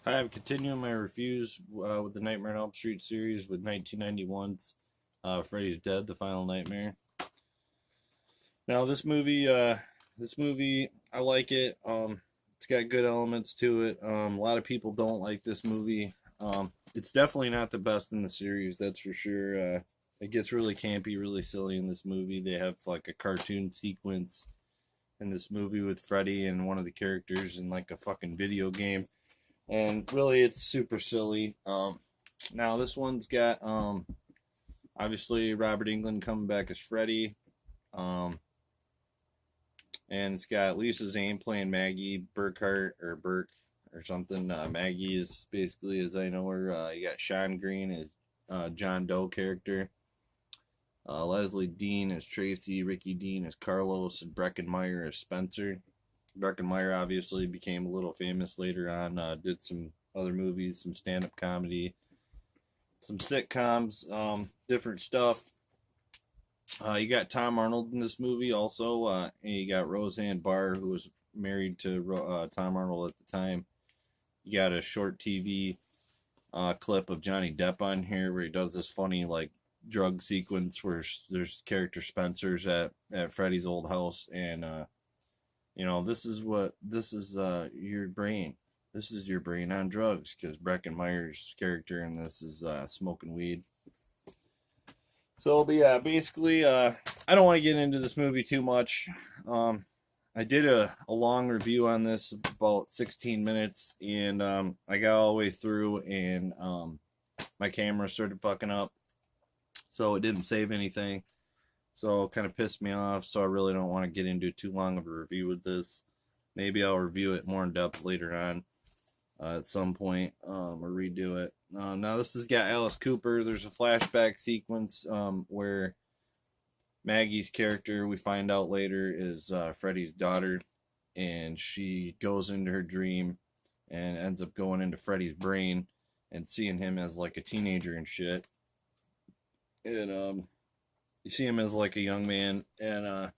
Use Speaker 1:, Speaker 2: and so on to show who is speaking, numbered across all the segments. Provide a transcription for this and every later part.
Speaker 1: Hi, I'm continuing my reviews with the Nightmare on Elm Street series with 1991's Freddy's Dead: The Final Nightmare. Now, this movie, I like it. It's got good elements to it. A lot of people don't like this movie. It's definitely not the best in the series, that's for sure. It gets really campy, really silly in this movie. They have like a cartoon sequence in this movie with Freddy and one of the characters in like a fucking video game, and really it's super silly. Now this one's got obviously Robert Englund coming back as Freddy, um, and it's got Lisa Zane playing Maggie Burkhart or Burke or something. Maggie is basically, as I know her. You got Sean Green as John Doe character. Leslie Dean as Tracy, Ricky Dean as Carlos, and Breckin Meyer as Spencer. Breckenmeyer obviously became a little famous later on. Did some other movies, some stand-up comedy, some sitcoms, different stuff. You got Tom Arnold in this movie also. And you got Roseanne Barr, who was married to Tom Arnold at the time. You got a short TV clip of Johnny Depp on here where he does this funny like drug sequence where there's character Spencer's at Freddy's old house, and this is your brain. This is your brain on drugs, because Breckenmeyer's character in this is smoking weed. So, but yeah, basically, I don't want to get into this movie too much. I did a long review on this, about 16 minutes, and I got all the way through, and my camera started fucking up, so it didn't save anything. So it kind of pissed me off, so I really don't want to get into too long of a review with this. Maybe I'll review it more in depth later on at some point, or redo it. Now this has got Alice Cooper. There's a flashback sequence where Maggie's character, we find out later, is Freddy's daughter, and she goes into her dream and ends up going into Freddy's brain and seeing him as like a teenager and shit. And you see him as like a young man, and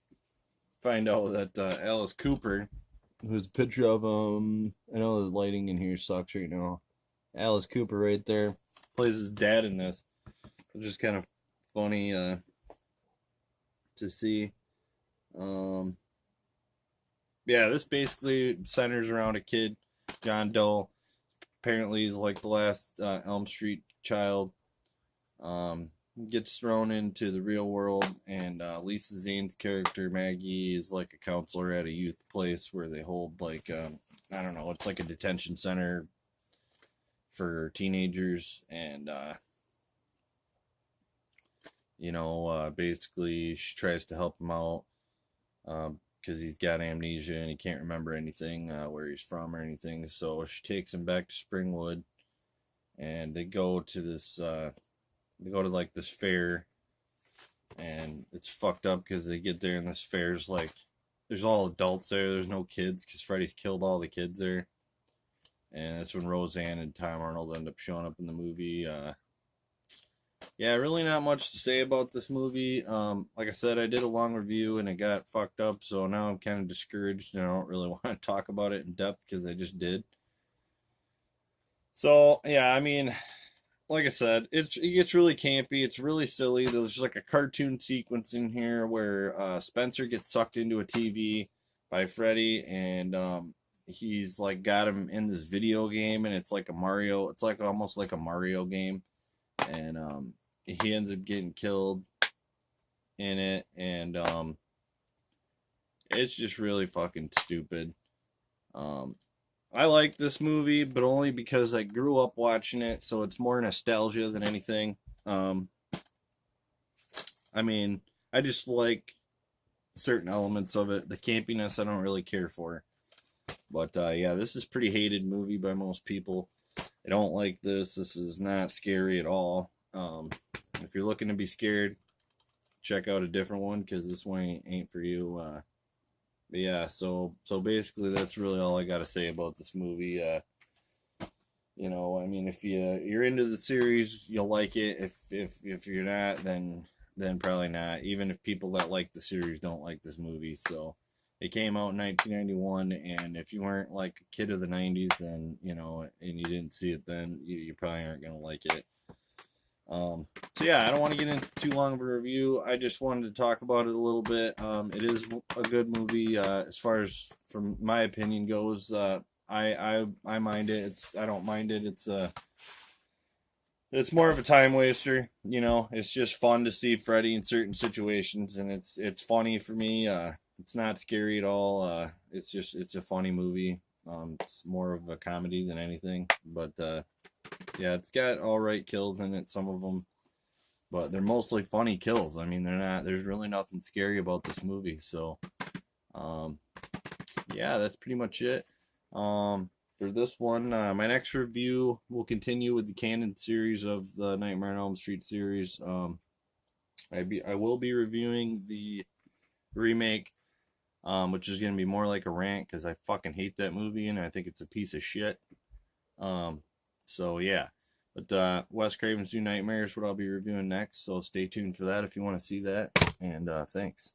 Speaker 1: find out that Alice Cooper, who's a picture of I know the lighting in here sucks right now. Alice Cooper right there plays his dad in this, which is kind of funny to see. Yeah, this basically centers around a kid, John Doe. Apparently, he's like the last Elm Street child. Gets thrown into the real world, and Lisa Zane's character Maggie is like a counselor at a youth place where they hold like I don't know, it's like a detention center for teenagers, and basically she tries to help him out because he's got amnesia and he can't remember anything, where he's from or anything. So she takes him back to Springwood, and they go to this. They go to like this fair, and it's fucked up because they get there and this fair's like, there's all adults there. There's no kids because Freddy's killed all the kids there. And that's when Roseanne and Tom Arnold end up showing up in the movie. Yeah, really not much to say about this movie. Like I said, I did a long review and it got fucked up, so now I'm kind of discouraged and I don't really want to talk about it in depth because I just did. So yeah, I mean, like I said, it gets really campy. It's really silly. There's like a cartoon sequence in here where Spencer gets sucked into a TV by Freddy, and he's like got him in this video game, and it's like a Mario. It's like almost like a Mario game, and he ends up getting killed in it, and it's just really fucking stupid. I like this movie, but only because I grew up watching it, so it's more nostalgia than anything. I mean, I just like certain elements of it. The campiness I don't really care for. But yeah, this is a pretty hated movie by most people. I don't like this. This is not scary at all. If you're looking to be scared, check out a different one, because this one ain't for you. But yeah, so basically that's really all I got to say about this movie. I mean, if you're into the series, you'll like it. If you're not, then probably not. Even if people that like the series don't like this movie, so It came out in 1991, and if you weren't like a kid of the 90s, then, you know, and you didn't see it then, you probably aren't going to like it. So yeah, I don't want to get into too long of a review. I just wanted to talk about it a little bit. It is a good movie, as far as from my opinion goes. I mind it. I don't mind it. It's more of a time waster, you know. It's just fun to see Freddy in certain situations, and it's funny for me. It's not scary at all. It's a funny movie. It's more of a comedy than anything, but yeah, it's got all right kills in it, some of them, but they're mostly funny kills. I mean, they're not. There's really nothing scary about this movie. So, yeah, that's pretty much it. For this one, my next review will continue with the canon series of the Nightmare on Elm Street series. I will be reviewing the remake, which is going to be more like a rant because I fucking hate that movie and I think it's a piece of shit. So yeah, but Wes Craven's New Nightmare is what I'll be reviewing next. So stay tuned for that if you want to see that. And thanks.